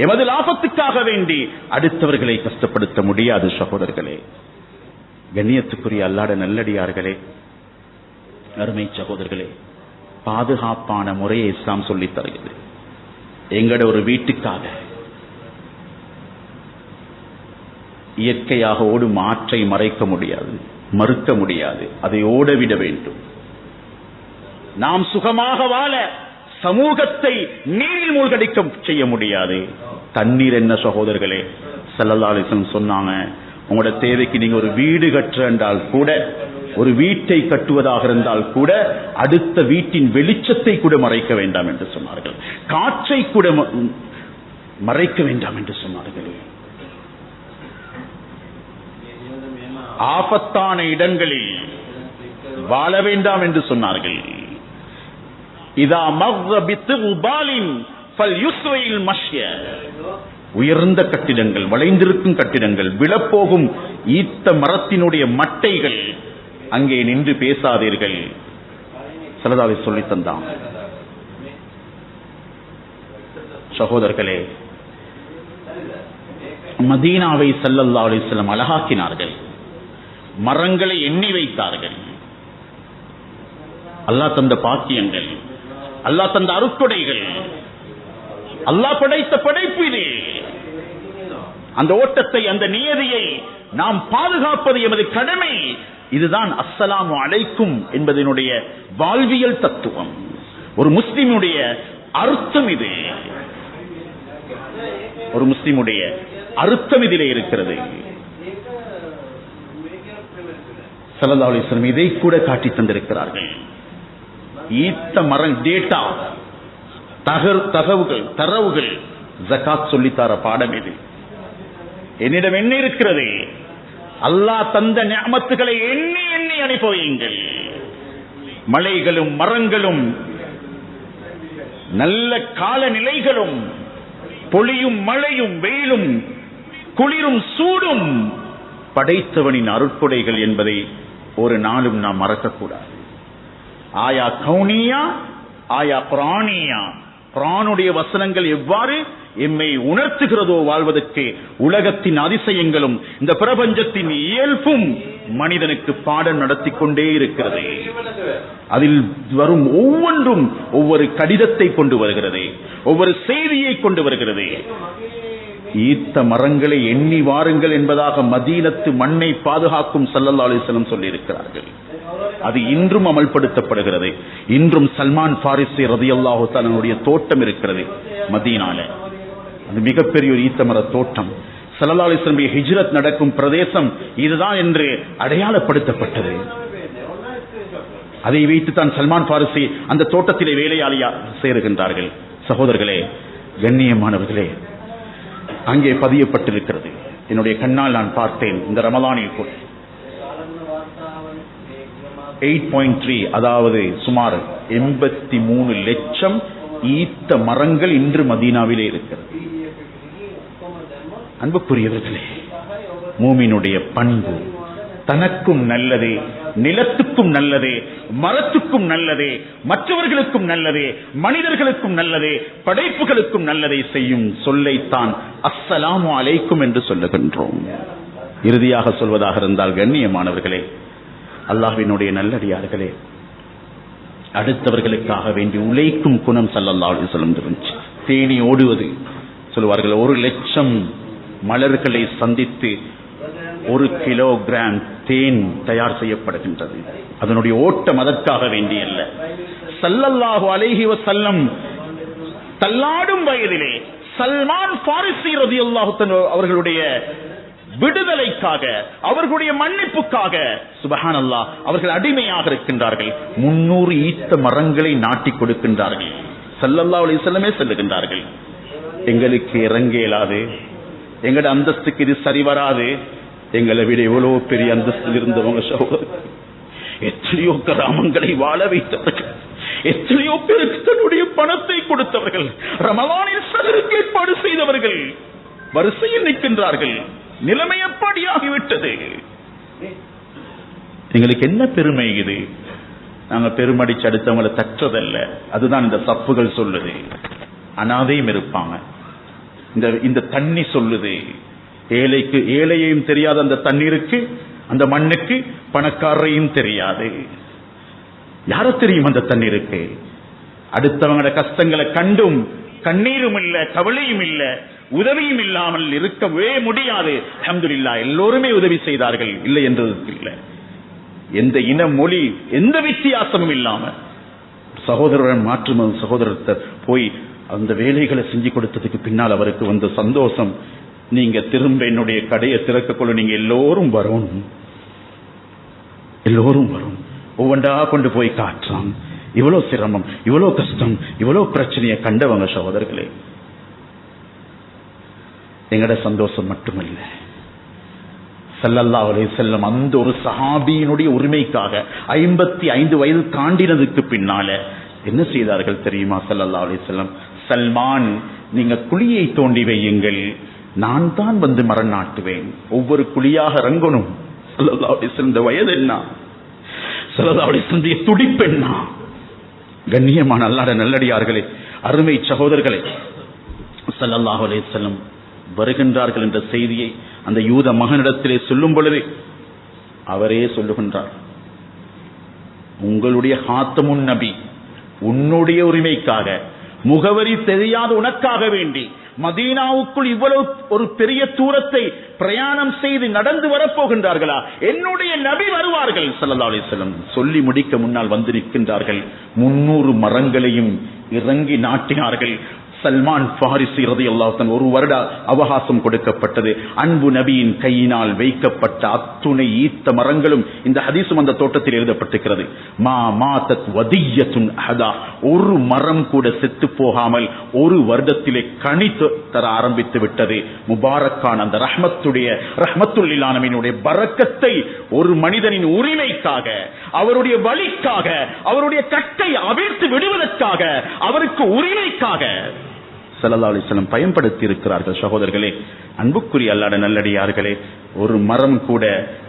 A: எமது லாபத்துக்காக வேண்டி அடுத்தவர்களை கஷ்டப்படுத்த முடியாது சகோதரர்களே. கண்ணியத்துக்குரிய அல்லாஹ்வுடைய நல்லடியார்களே, அருமை சகோதரர்களே, பாதுகாப்பான முறையை இஸ்லாம் சொல்லித் தருகிறது. எங்கட ஒரு வீட்டுக்காக இயற்கையாக ஓடும் ஆற்றை மறைக்க முடியாது, மறுக்க முடியாது, அதை ஓடவிட வேண்டும். நாம் சுகமாக வாழ சமூகத்தை நீரில் மூழ்கடிக்க செய்ய முடியாது. தண்ணீர் என்ன சகோதரர்களே, ஸல்லல்லாஹு அலைஹி வஸல்லம் சொன்னாங்க, உங்களோட தேவைக்கு நீங்க ஒரு வீடு கற்ற என்றால் கூட ஒரு வீட்டை கட்டுவதாக இருந்தால் கூட அடுத்த வீட்டின் வெளிச்சத்தை கூட மறைக்க வேண்டாம் என்று சொன்னார்கள். காற்றை கூட மறைக்க வேண்டாம் என்று சொன்னார்கள். ஆபத்தான இடங்களில் வாழ வேண்டாம் என்று சொன்னார்கள். இதா மர்ர பித்உபாலின் ஃபல்யுஸ்வைல் மஷ்ய. உயர்ந்த கட்டிடங்கள், வளைந்திருக்கும் கட்டிடங்கள், விழப்போகும் ஈத்த மரத்தினுடைய மட்டைகள், அங்கே நின்று பேசாதீர்கள். சலதாவை சொல்லி தந்தான். சகோதரர்களே, மதீனாவை ஸல்லல்லாஹு அலைஹி வஸல்லம் அழகாக்கினார்கள். மரங்களை எண்ணி வைத்தார்கள். அல்லாஹ் தந்த பாக்கியங்கள், அல்லாஹ் தந்த அருட்கொடைகள், அல்லாஹ் படைத்த படைப்பு இது. அந்த ஓட்டத்தை, அந்த நியதியை நாம் பாதுகாப்பது எமது கடமை. இதுதான் அஸ்ஸலாமு அலைக்கும் என்பதனுடைய வாழ்வியல் தத்துவம். ஒரு முஸ்லிமுடைய அர்த்தம் இது. ஒரு முஸ்லிமுடைய அர்த்தம் இதிலே இருக்கிறது. ஸல்லல்லாஹு அலைஹி வஸல்லம் இதை கூட காட்டி தந்திருக்கிறார்கள். ஈத்த மரம், டேட்டா, தரவுகள், ஜகாத் சொல்லித்தார பாடம் இது. என்னிடம் என்ன இருக்கிறது? அல்லாஹ் தந்த நிஅமத்துகளை எண்ணி எண்ணி அனுபவியுங்கள். மலைகளும் மரங்களும் நல்ல காலநிலைகளும், பொழியும் மழையும் வெயிலும் குளிரும் சூடும் படைத்தவனின் அருட்கொடைகள் என்பதை ஒரு நாளும் நாம் மறக்கக்கூடாது. ஆயா கௌனியா, ஆயா குர்ஆனியா. குர்ஆனுடைய வசனங்கள் எவ்வாறு எம்மை உணர்த்துகிறதோ வாழ்வதற்கு, உலகத்தின் அதிசயங்களும் இந்த பிரபஞ்சத்தின் இயல்பும் மனிதனுக்கு பாடம் நடத்தி கொண்டே இருக்கிறது. அதில் வரும் ஒவ்வொன்றும் ஒவ்வொரு கடிதத்தை கொண்டு வருகிறது, ஒவ்வொரு செய்தியை கொண்டு வருகிறது. ஈத்த மரங்களை எண்ணி வாருங்கள் என்பதாக மதீனத்து மண்ணை பாதுகாக்கும் ஸல்லல்லாஹு அலைஹி வஸல்லம் சொல்லி இருக்கிறார்கள். அது இன்றும் அமல்படுத்தப்படுகிறது. இன்றும் சல்மான் ஃபாரிசி ரலியல்லாஹு தஆலாவுடைய தோட்டம் இருக்கிறது மதீனால. அது மிகப்பெரிய ஒரு ஈத்த மர தோட்டம். ஸல்லல்லாஹு அலைஹி வஸல்லம் ஹிஜ்ரத் நடக்கும் பிரதேசம் இதுதான் என்று அடையாளப்படுத்தப்பட்டது. அதை வைத்து தான் சல்மான் ஃபாரிசி அந்த தோட்டத்திலே வேலையாளியா சேருகின்றார்கள். சகோதரர்களே, கண்ணியமானவர்களே, அங்கே பதியப்பட்டிருக்கிறது. என்னுடைய கண்ணால் நான் பார்த்தேன். இந்த ரமலானில் கூட 8.3, அதாவது சுமார் 83 லட்சம் ஈத்த மரங்கள் இன்று மதீனாவிலே இருக்கிறது. அன்புக்குரியவர்களே, மூமினுடைய பண்பு தனக்கும் நல்லதே, நிலத்துக்கும் நல்லதே, மரத்துக்கும் நல்லதே, மற்றவர்களுக்கும் நல்லதே, மனிதர்களுக்கும் நல்லதே, படைப்புகளுக்கும் நல்லதை செய்யும் சொல்லைத்தான் அஸ்ஸலாமு அலைக்கும் என்று சொல்லுகின்றோம். இறுதியாக சொல்வதாக இருந்தால், கண்ணியமானவர்களே, அல்லாஹ்வினுடைய நல்லடியார்களே, அடுத்தவர்களுக்காக வேண்டி உழைக்கும் குணம் ஸல்லல்லாஹு அலைஹி வஸல்லம் இருந்துச்சு. தேனி ஓடுவது சொல்வார்கள். 1,00,000 மலர்களை சந்தித்து 1 கிலோகிராம் தேன் தயார் செய்யப்படுகின்றது. அதனுடைய ஓட்டம் அதற்காக வேண்டியல்ல. ஸல்லல்லாஹு அலைஹி வஸல்லம் தள்ளாடும் வயதிலே சல்மான் ஃபாரிசி ரலியல்லாஹு தஆலா அவர்களுடைய விடுதலைக்காக, அவர்களுடைய மன்னிப்புக்காக, சுப்ஹானல்லாஹ், அவர்கள் அடிமையாக இருக்கின்றார்கள். 300 ஈத்த மரங்களை நாட்டி கொடுக்கின்றார்கள். ஸல்லல்லாஹு அலைஹி வஸல்லமே சொல்லுகின்றார்கள், எங்களுக்கு இறங்க இயலாது, எங்கட அந்தஸ்துக்கு இது சரி வராது, எங்களை விட எவ்வளவு பெரிய அந்தஸ்தில் இருந்தவங்க சகோதரர், எத்தனையோ கிராமங்களை வாழ வைத்தவர்கள், எத்தனையோ பேருக்கு தன்னுடைய பணத்தை கொடுத்தவர்கள், ரமலானில் சதருக்கு ஏற்பாடு செய்தவர்கள் வரிசையில் நிற்கின்றார்கள். நிலைமை எப்படியாகிவிட்டது? எங்களுக்கு என்ன பெருமை இது? நாங்க பெருமடிச்சு அடுத்தவங்களை தற்றதல்ல. அதுதான் இந்த சப்புகள் சொல்லுது. அனாதையும் இருப்பாங்க. இந்த தண்ணி சொல்லுது, ஏழையையும் தெரியாத அந்த தண்ணீருக்கு, அந்த மண்ணுக்கு பணக்காரரையும் தெரியாது. யார தெரியும் அந்த தண்ணீருக்கு? அடுத்தவங்களோட கஷ்டங்களை கண்டும் கண்ணீரும் இல்ல, கவலையும் இல்ல, உதவியும் இல்லாமல் இருக்கவே முடியாது. அல்ஹம்துலில்லாஹ், எல்லோருமே உதவி செய்தார்கள், இல்லை என்றதுக்கு இல்லை. எந்த இன மொழி எந்த வித்தியாசமும் இல்லாம சகோதரன் மாற்று சகோதரத்தை போய் அந்த வேலைகளை செஞ்சு கொடுத்ததுக்கு பின்னால் அவருக்கு வந்த சந்தோஷம், நீங்க திரும்ப என்னுடைய கடையை திறக்கக்குள்ள நீங்க எல்லோரும் வரணும், எல்லோரும் வரும், ஒவ்வொன்றா கொண்டு போய் காட்டுறான். இவ்வளவு சிரமம், இவ்வளவு கஷ்டம், இவ்வளவு பிரச்சனையை கண்டவங்க சகோதரர்களே. எங்கட சந்தோஷம் மட்டுமல்ல, ஸல்லல்லாஹு அலைஹி வஸல்லம் அந்த ஒரு சஹாபியினுடைய உரிமைக்காக 55 வயது தாண்டினதுக்கு பின்னால என்ன செய்தார்கள் தெரியுமா? ஸல்லல்லாஹு அலைஹி வஸல்லம், சல்மான் நீங்க குழியை தோண்டி வையுங்கள், நான் தான் வந்து மரம் நாட்டுவேன். ஒவ்வொரு குழியாக இறங்கணும். ஸல்லல்லாஹு அலைஹி வஸல்லம் வயது என்ன, ஸல்லல்லாஹு அலைஹி வஸல்லம் துடிப்பென்னா. கண்ணியமான அல்லாஹ்வுடைய நல்லடியார்களே, அருமை சகோதரர்களே, ஸல்லல்லாஹு அலைஹி வஸல்லம் வருகின்றார்கள் என்ற செய்தியை அந்த யூத மகனிடத்திலே சொல்லும் பொழுது அவரே சொல்லுகின்றார், உங்களுடைய ஹாத்தமுன் நபி உன்னுடைய உரிமைக்காக, முகவரி தெரியாத உனக்காக வேண்டி மதீனாவுக்குள் இவ்வளவு ஒரு பெரிய தூரத்தை பிரயாணம் செய்து நடந்து வரப்போகின்றார்களா? என்னுடைய நபி வருவார்கள். ஸல்லல்லாஹு அலைஹி வஸல்லம் சொல்லி முடிக்க முன்னால் வந்து நிற்கின்றார்கள். 300 மரங்களையும் இறங்கி நாட்டினார்கள். சல்மான் ஃபாரிசி ரலியல்லாஹு அன்ஹு ஒரு வருட அவகாசம் கொடுக்கப்பட்டது. அன்பு நபியின் கையினால் வைக்கப்பட்ட அத்துணை ஈத்த மரங்களும், இந்த ஹதீஸும் அந்த தோட்டத்தில் எழுதப்பட்டிருக்கிறது. மா மாதத் வதியத்துன் அஹதா, ஒரு மரம் கூட செத்து போகாமல் ஒரு வருடத்திலே கனி தர ஆரம்பித்து விட்டது. முபாரக்கான அந்த ரஹ்மத்துல் லில் ஆலமீனுடைய பரக்கத்தை ஒரு மனிதனின் உரிமைக்காக, அவருடைய வழிக்காக, அவருடைய கட்டை அவிழ்த்து விடுவதற்காக, அவருக்கு உரிமைக்காக ஸல்லல்லாஹு அலைஹி வஸல்லம் பயன்படுத்தி இருக்கிறார்கள். சகோதரர்களே, அன்புக்குரிய அல்லாஹ்வுடைய நல்லடியார்களே, ஒரு மரம் கூட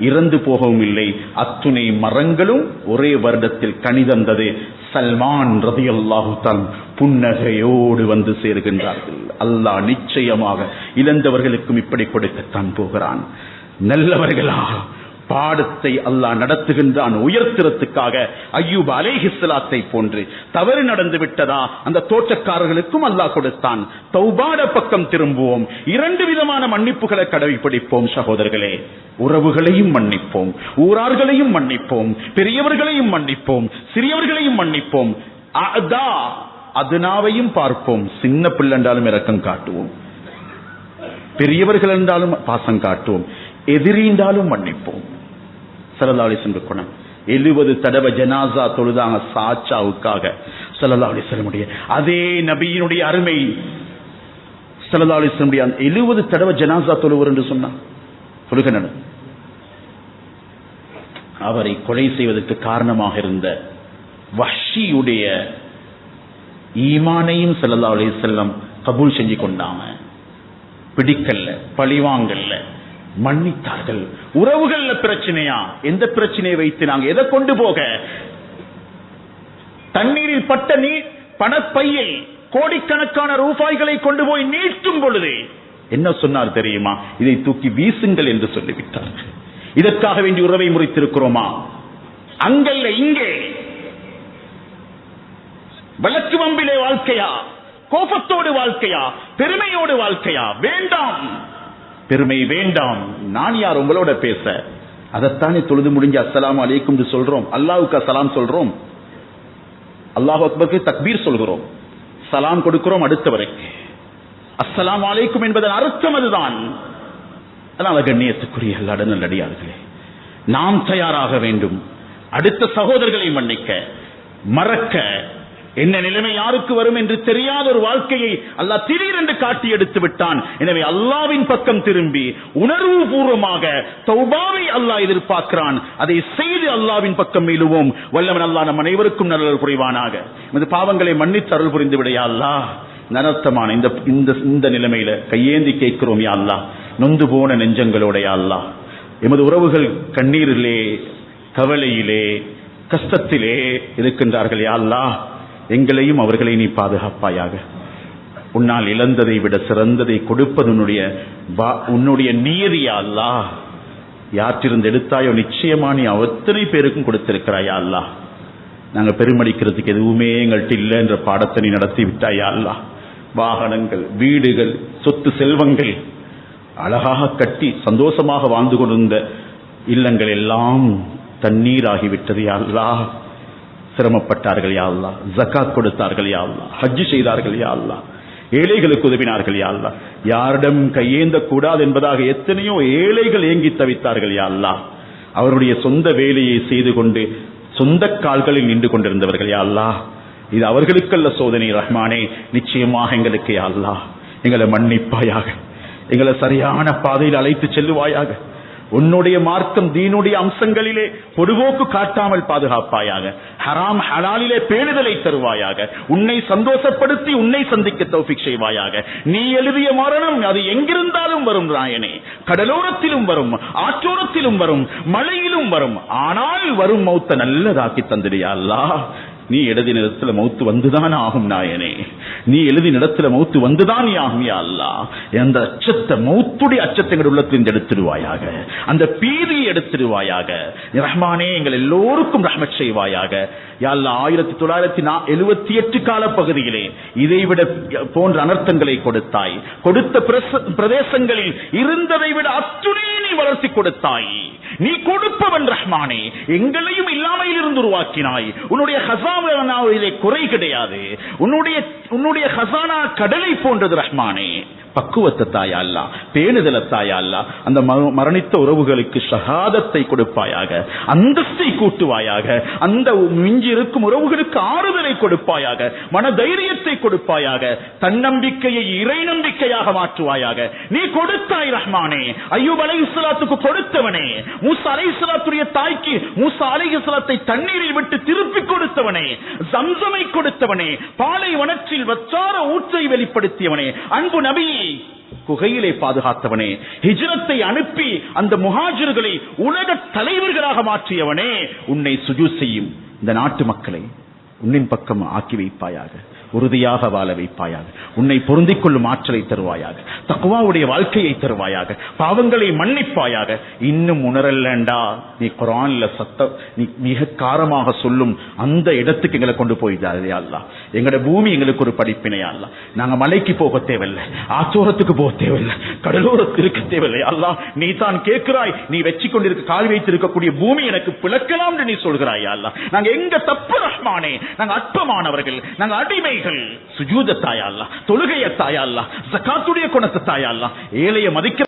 A: இறந்து போகவும் இல்லை. அத்துணை மரங்களும் ஒரே வருடத்தில் கனி தந்தது. சல்மான் ரலியல்லாஹு தஆலா புன்னகையோடு வந்து சேர்கின்றார்கள். அல்லாஹ் நிச்சயமாக இழந்தவர்களுக்கும் இப்படி கொடுக்கத்தான் போகிறான். நல்லவர்களா பாடத்தை அல்லாஹ் நடத்துகின்றான் உயர்த்திறத்துக்காக. அய்யூப் அலைஹிஸ்ஸலாத்தை போன்று தவறு நடந்து விட்டதா, அந்த தோட்டக்காரர்களுக்கும் அல்லாஹ் கொடுத்தான். தௌபாட பக்கம் திரும்புவோம். 2 விதமான மன்னிப்புகளை கடைபிடிப்போம் சகோதரர்களே. உறவுகளையும் மன்னிப்போம், ஊரார்களையும் மன்னிப்போம், பெரியவர்களையும் மன்னிப்போம், சிறியவர்களையும் மன்னிப்போம். அதுனாவையும் பார்ப்போம். சின்ன பிள்ளை என்றாலும் இரக்கம் காட்டுவோம், பெரியவர்கள் என்றாலும் பாசம் காட்டுவோம், எதிரிண்டாலும் மன்னிப்போம். ஸல்லல்லாஹு அலைஹி வஸல்லம் குணம் 70 தடவை ஜனாசா தொழுதாங்க சாச்சாவுக்காக. ஸல்லல்லாஹு அலைஹி வஸல்லம் அதே நபியினுடைய அருமை ஸல்லல்லாஹு அலைஹி வஸல்லம் 70 தடவை ஜனாசா தொழுவர் என்று சொன்னார். தொழுகை நட அவரை கொலை செய்வதற்கு காரணமாக இருந்த வஹ்ஷியுடைய ஈமானையும் ஸல்லல்லாஹு அலைஹி வஸல்லம் கபூல் செஞ்சு கொண்டாங்க. பிடிக்கல்ல, பழிவாங்கல்ல, மன்னித்தார்கள். உறவுகள்ல பிரச்சனையா? எந்த பிரச்சனையை வைத்து நாங்க எதை கொண்டு போக? தண்ணீரில் பட்ட நீர் பணப்பையில் கோடிக்கணக்கான ரூபாய்களை கொண்டு போய் நீட்டும் பொழுது என்ன சொன்னார் தெரியுமா? இதை தூக்கி வீசுங்கள் என்று சொல்லிவிட்டார். இதற்காக வேண்டி உறவை முறித்திருக்கிறோமா? அங்கல்ல இங்கே. வழக்கு வம்பிலே வாழ்க்கையா? கோபத்தோடு வாழ்க்கையா? பெருமையோடு வாழ்க்கையா? வேண்டாம், பெருமை வேண்டாம். நான் யார் உங்களோட பேச? அதைத்தானே தொழுது முடிஞ்சு அஸ்ஸலாமு அலைக்கும் சொல்றோம். அல்லாஹ்வுக்கு சலாம் சொல்றோம், அல்லாஹு அக்பருக்கு தக்பீர் சொல்கிறோம், சலாம் கொடுக்கிறோம் அடுத்தவருக்கு. அஸ்ஸலாமு அலைக்கும் என்பதன் அர்த்தம் அதுதான். அதனால கண்ணியத்துக்குரிய அல்லாஹ்வுடைய நல்லடியார்களே, நாம் தயாராக வேண்டும் அடுத்த சகோதரர்களை மன்னிக்க, மறக்க. என்ன நிலைமை யாருக்கு வரும் என்று தெரியாத ஒரு வாழ்க்கையை அல்லாஹ் திடீரென்று காட்டி எடுத்து விட்டான். எனவே அல்லாஹ்வின் பக்கம் திரும்பி உணர்வு பூர்வமாக தௌபாவை அல்லாஹ் எதிர்பார்க்கிறான். அதை செய்து அல்லாஹ்வின் பக்கம் மீளுவோம். வல்லவன் அல்லாஹ் நம் அனைவருக்கும் நல்லல் புரிவானாக. இந்த பாவங்களை மன்னித்து அருள் புரிந்து விட யா அல்லாஹ். நனத்தமான இந்த நிலைமையில கையேந்தி கேட்கிறோம் யா அல்லாஹ். நொந்து போன நெஞ்சங்களோட யா அல்லாஹ். எமது உறவுகள் கண்ணீரிலே, கவலையிலே, கஷ்டத்திலே இருக்கின்றார்கள் யா அல்லாஹ். எங்களையும் அவர்களை நீ பாதுகாப்பாயாக. உன்னால் இழந்ததை விட சிறந்ததை கொடுப்பது உன்னுடைய நியதியா அல்லாஹ். யாற்றிருந்து எடுத்தாயோ நிச்சயமா நீ அத்தனை பேருக்கும் கொடுத்திருக்கிறாயா அல்லாஹ். நாங்கள் பெருமடிக்கிறதுக்கு எதுவுமே எங்கள்கிட்ட இல்லை என்ற பாடத்தை நீ நடத்தி விட்டாயா அல்லாஹ். வாகனங்கள், வீடுகள், சொத்து செல்வங்கள் அழகாக கட்டி சந்தோஷமாக வாழ்ந்து கொண்டிருந்த இல்லங்கள் எல்லாம் தண்ணீராகிவிட்டது யா அல்லாஹ். சிரமப்பட்டார்கள் யா அல்லாஹ். ஜகாத் கொடுத்தார்கள் யா அல்லாஹ். ஹஜ் செய்தார்கள் யா அல்லாஹ். ஏழைகளுக்கு உதவினார்கள் யா அல்லாஹ். யாரிடம் கையேந்த கூடாது என்பதாக எத்தனையோ ஏழைகள் ஏங்கி தவித்தார்கள் யா அல்லாஹ். அவருடைய சொந்த வேலையை செய்து கொண்டு சொந்த கால்களில் நின்று கொண்டிருந்தவர்கள். யா அல்லாஹ், இது அவர்களுக்கல்ல சோதனை ரஹ்மானே, நிச்சயமாக எங்களுக்கு யா அல்லாஹ் எங்களை மன்னிப்பாயாக, எங்களை சரியான பாதையில் அழைத்து செல்லுவாயாக, உன்னுடைய மார்க்கம் தீனுடைய அம்சங்களிலே பொடுபோக்கு காட்டாமல் பாதுகாப்பாயாக, ஹராம் ஹலாலிலே பேணுதலை தருவாயாக, உன்னை சந்தோஷப்படுத்தி உன்னை சந்திக்க தௌஃபீக் செய்வாயாக. நீ எழுதிய மரணம் அது எங்கிருந்தாலும் வரும் ராயனே, கடலோரத்திலும் வரும், ஆற்றோரத்திலும் வரும், மலையிலும் வரும். ஆனால் வரும் மௌத்த நல்லதாக்கி தந்திரியா அல்லாஹ். நீ எழுதி இடத்துல மௌத்து வந்துதான் ஆகும் நாயனே, நீ எழுதி இடத்துல மௌத்து வந்துதான் ஆகும் யா அல்லாஹ். அந்த அச்சத்தை, மௌத்துடைய அச்சத்தை எங்கள் உள்ளத்திலிருந்து எடுத்துடுவாயாக, அந்த பீதியை எடுத்துடுவாயாக ரஹ்மானே. எங்கள் எல்லோருக்கும் ரஹ்மத் செய்வாயாக யா அல்லாஹ். 1978 கால பகுதியிலே இதைவிட போன்ற அனர்த்தங்களை கொடுத்தாய். கொடுத்த பிரதேசங்களில் இருந்ததை விட அத்துணை நீ வளர்த்தி கொடுத்தாய். நீ கொடுப்பவன் ரஹ்மானே, எங்களையும் இல்லாமையில் இருந்து உருவாக்கினாய். உன்னுடைய ஹஸானாவிலே குறை கிடையாது. உன்னுடைய ஹஸானா கடலை போன்றது ரஹ்மானே. பக்குவத்தை தாயா அல்லா, பேணுதல தாயா அல்லா. அந்த மரணித்த உறவுகளுக்கு ஷஹாதத்தை கொடுப்பாயாக, அந்தஸ்தை கூட்டுவாயாக, அந்த மிஞ்சி இருக்கும் உறவுகளுக்கு ஆறுதலை கொடுப்பாயாக, மன தைரியத்தை கொடுப்பாயாக, தன்னம்பிக்கையை இறை நம்பிக்கையாக மாற்றுவாயாக. நீ கொடுத்தாய் ரஹ்மானே. அய்யூப் அலைஹிஸ்ஸலாத்துக்கு கொடுத்தவனே, மூசா அலைஹிஸ்ஸலாத்துடைய தாய்க்கு மூசா அலைஹிஸ்ஸலாத்தை தண்ணீரில் விட்டு திருப்பி கொடுத்தவனே, ஜம்ஸமை கொடுத்தவனே, பாலைவனத்தில் வற்றார ஊற்றை வெளிப்படுத்தியவனே, அன்பு நபி குகையிலே பாதுகாத்தவனே, ஹிஜ்ரத்தை அனுப்பி அந்த முஹாஜிர்களை உலக தலைவர்களாக மாற்றியவனே, உன்னை சுஜூத் செய்யும் இந்த நாட்டு மக்களை உன்னின் பக்கம் ஆக்கி வைப்பாயாக, உறுதியாக வாழ வைப்பாயாக, உன்னை பொருந்திக் கொள்ளும் ஆற்றலை தருவாயாக, தக்வாவுடைய வாழ்க்கையை தருவாயாக, பாவங்களை மன்னிப்பாயாக. இன்னும் உணரலண்டா நீ குர்ஆன்ல நீ மிக காரமாக சொல்லும் அந்த இடத்துக்கு எங்களை கொண்டு போயிடாதே அல்லாஹ். எங்களுடைய பூமி எங்களுக்கு ஒரு படிப்பினையா அல்லாஹ். நாங்க மலைக்கு போக தேவையில்லை, ஆற்றோரத்துக்கு போக தேவையில்லை, கடலோரத்தில் இருக்க தேவையில்லை அல்லாஹ். நீ தான் கேட்கிறாய், நீ வச்சு கொண்டிருக்க கால் வைத்திருக்கக்கூடிய பூமி எனக்கு பிளக்கலாம் என்று நீ சொல்கிறாய் அல்லாஹ். நாங்க எங்க தப்பு ரஹ்மானே, நாங்க அற்பமானவர்கள், நாங்க அடிமை. சுஜூத தாயா அல்லாஹ், தொழுகைய தாயா அல்லாஹ், ஜகாத்துடைய குணத்தை தாயா அல்லாஹ், ஏழைய மதிக்க